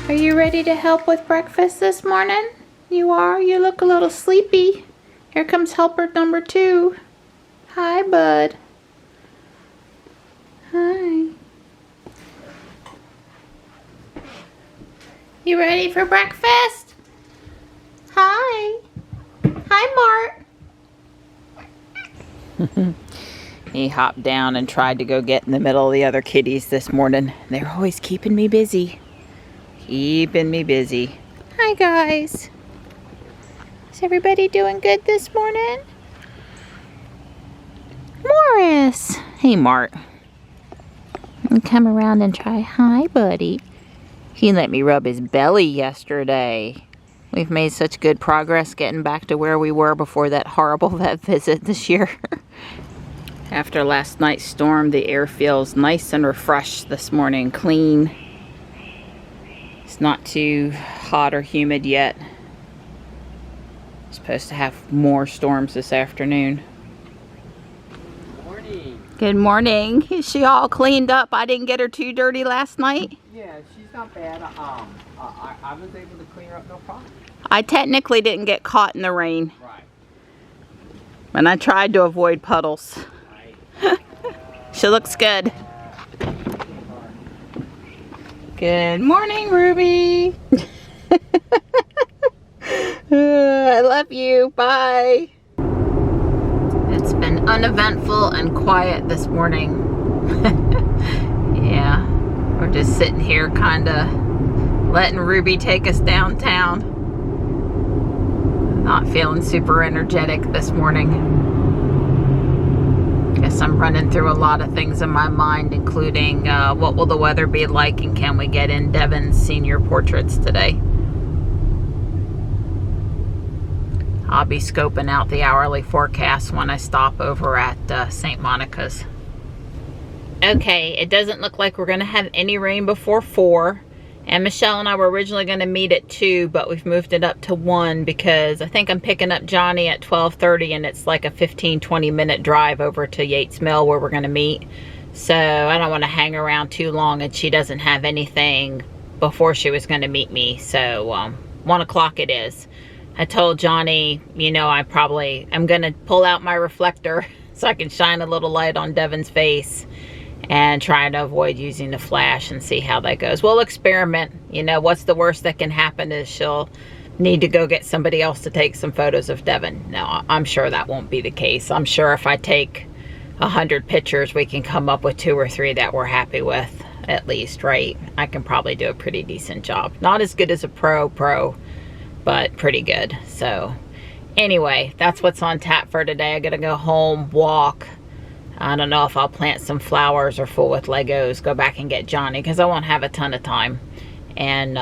Are you ready to help with breakfast this morning? You are? You look a little sleepy. Here comes helper number 2. Hi, bud. Hi. You ready for breakfast? Hi. Hi, Mart. He hopped down and tried to go get in the middle of the other kitties this morning. They're always keeping me busy. Keeping me busy. Hi, guys. Is everybody doing good this morning? Morris. Hey, Mart. Come around and try. Hi, buddy. He let me rub his belly yesterday. We've made such good progress getting back to where we were before that horrible vet visit this year. After last night's storm, the air feels nice and refreshed this morning, clean. It's not too hot or humid yet. Supposed to have more storms this afternoon. Good morning. Good morning. Is she all cleaned up? I didn't get her too dirty last night. Yeah, she's not bad. I was able to clean her up no problem. I technically didn't get caught in the rain. Right. And I tried to avoid puddles. Right. She looks good. Good morning, Ruby. I love you. Bye. It's been uneventful and quiet this morning. Yeah, we're just sitting here kind of letting Ruby take us downtown. Not feeling super energetic this morning. Guess I'm running through a lot of things in my mind, including what will the weather be like and can we get in Devin's senior portraits today. I'll be scoping out the hourly forecast when I stop over at St. Monica's. Okay, it doesn't look like we're going to have any rain before 4. And Michelle and I were originally going to meet at 2, but we've moved it up to 1 because I think I'm picking up Johnny at 12:30 and it's like a 15-20 minute drive over to Yates Mill where we're going to meet. So I don't want to hang around too long and she doesn't have anything before she was going to meet me. So 1 o'clock it is. I told Johnny, you know, I'm going to pull out my reflector so I can shine a little light on Devin's face and try to avoid using the flash and see how that goes. We'll experiment. You know, what's the worst that can happen is she'll need to go get somebody else to take some photos of Devin. No, I'm sure that won't be the case. I'm sure if I take 100 pictures, we can come up with 2 or 3 that we're happy with, at least, right? I can probably do a pretty decent job. Not as good as a pro, but pretty good. So anyway, that's what's on tap for today. I gotta go home, walk. I don't know if I'll plant some flowers or fool with Legos, go back and get Johnny because I won't have a ton of time. And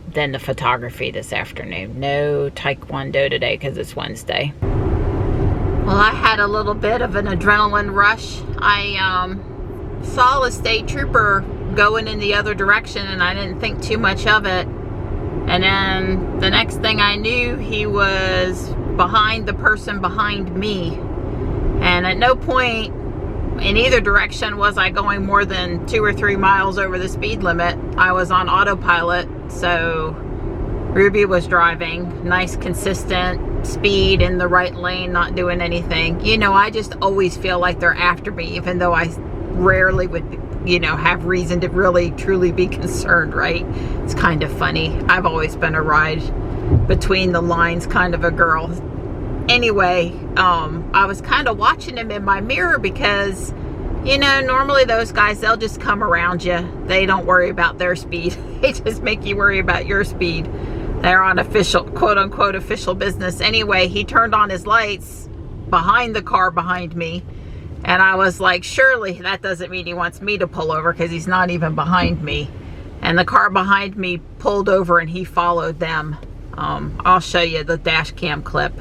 then the photography this afternoon. No taekwondo today because it's Wednesday. Well, I had a little bit of an adrenaline rush. I saw a state trooper going in the other direction and I didn't think too much of it. And then the next thing I knew, he was behind the person behind me. And at no point in either direction was I going more than 2 or 3 miles over the speed limit. I was on autopilot, so Ruby was driving. Nice, consistent speed in the right lane, not doing anything. You know, I just always feel like they're after me, even though I rarely would, you know, have reason to really, truly be concerned, right? It's kind of funny. I've always been a ride between the lines kind of a girl. Anyway, I was kind of watching him in my mirror because, you know, normally those guys, they'll just come around you. They don't worry about their speed. They just make you worry about your speed. They're on official, quote unquote, official business. Anyway, he turned on his lights behind the car behind me. And I was like, surely that doesn't mean he wants me to pull over because he's not even behind me. And the car behind me pulled over and he followed them. I'll show you the dash cam clip.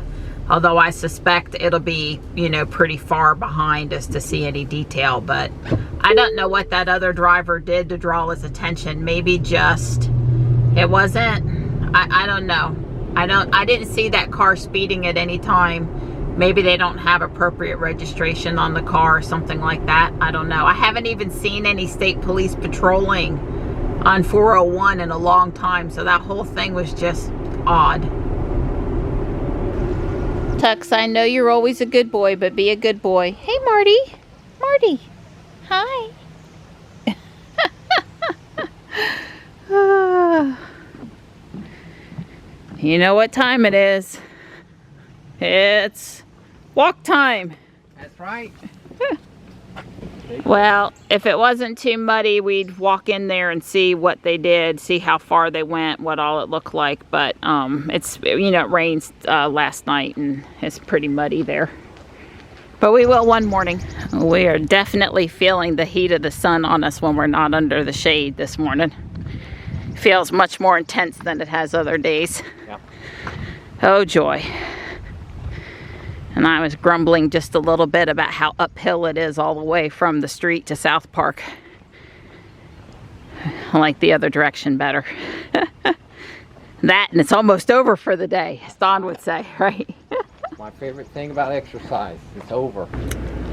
Although I suspect it'll be, you know, pretty far behind us to see any detail. But I don't know what that other driver did to draw his attention. Maybe just, it wasn't, I don't know. I didn't see that car speeding at any time. Maybe they don't have appropriate registration on the car or something like that. I don't know. I haven't even seen any state police patrolling on 401 in a long time, so that whole thing was just odd. Tux, I know you're always a good boy, but be a good boy. Hey, Marty. Marty. Hi. You know what time it is. It's walk time. That's right. Well, if it wasn't too muddy, we'd walk in there and see what they did, see how far they went, what all it looked like. But it's, you know, it rained last night and it's pretty muddy there. But we will one morning. We are definitely feeling the heat of the sun on us when we're not under the shade this morning. Feels much more intense than it has other days. Yeah. Oh joy. And I was grumbling just a little bit about how uphill it is all the way from the street to South Park. I like the other direction better. That, and it's almost over for the day, as Don would say, right? My favorite thing about exercise, it's over.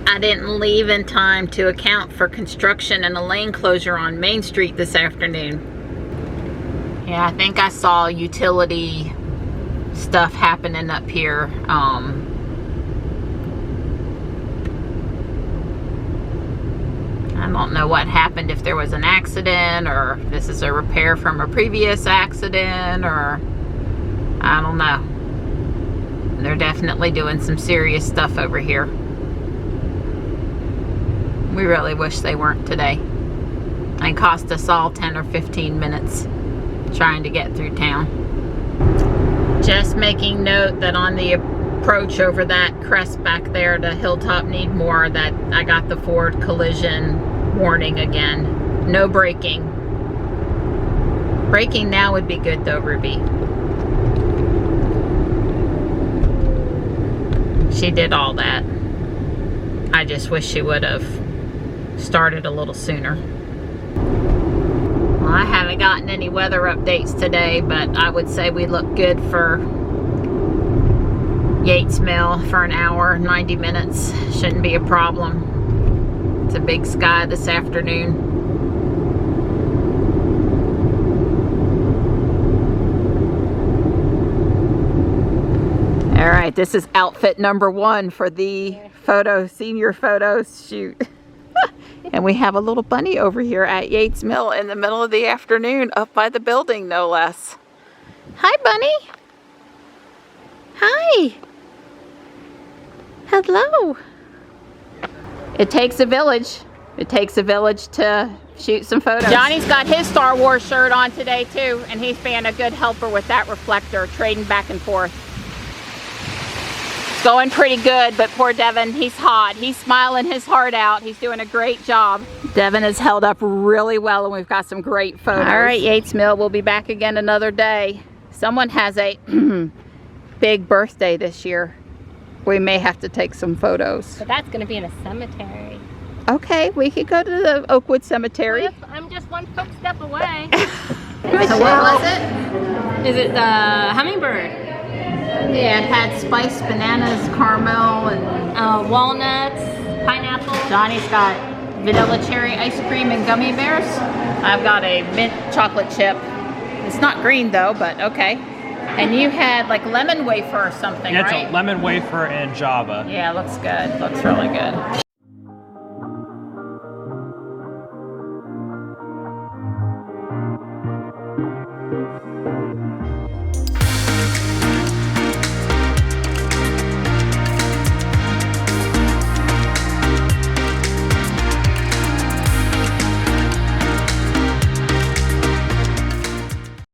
I didn't leave in time to account for construction and a lane closure on Main Street this afternoon. Yeah, I think I saw utility stuff happening up here. I don't know what happened, if there was an accident or if this is a repair from a previous accident, or I don't know. They're definitely doing some serious stuff over here. We really wish they weren't today. It cost us all 10 or 15 minutes trying to get through town. Just making note that on the approach over that crest back there to Hilltop Needmore, that I got the Ford collision warning again. No braking. Braking now would be good though, Ruby. She did all that. I just wish she would have started a little sooner. Well, I haven't gotten any weather updates today, but I would say we look good for Yates Mill for an hour, 90 minutes. Shouldn't be a problem. It's a big sky this afternoon. All right, this is outfit number 1 for the senior photos shoot. And we have a little bunny over here at Yates Mill in the middle of the afternoon, up by the building, no less. Hi, bunny. Hi. Hello. It takes a village. It takes a village to shoot some photos. Johnny's got his Star Wars shirt on today too, and he's being a good helper with that reflector, trading back and forth. It's going pretty good, but poor Devin, he's hot. He's smiling his heart out. He's doing a great job. Devin has held up really well, and we've got some great photos. All right, Yates Mill, we'll be back again another day. Someone has a big birthday this year. We may have to take some photos. But that's going to be in a cemetery. Okay, we could go to the Oakwood Cemetery. I'm just 1 footstep away. So what was it? Is it the hummingbird? Yeah, it had spiced bananas, caramel, and Walnuts, pineapple. Johnny's got vanilla cherry ice cream and gummy bears. I've got a mint chocolate chip. It's not green though, but okay. And you had like lemon wafer or something, yeah, right? It's a lemon wafer and Java. Yeah, looks good. Looks really good.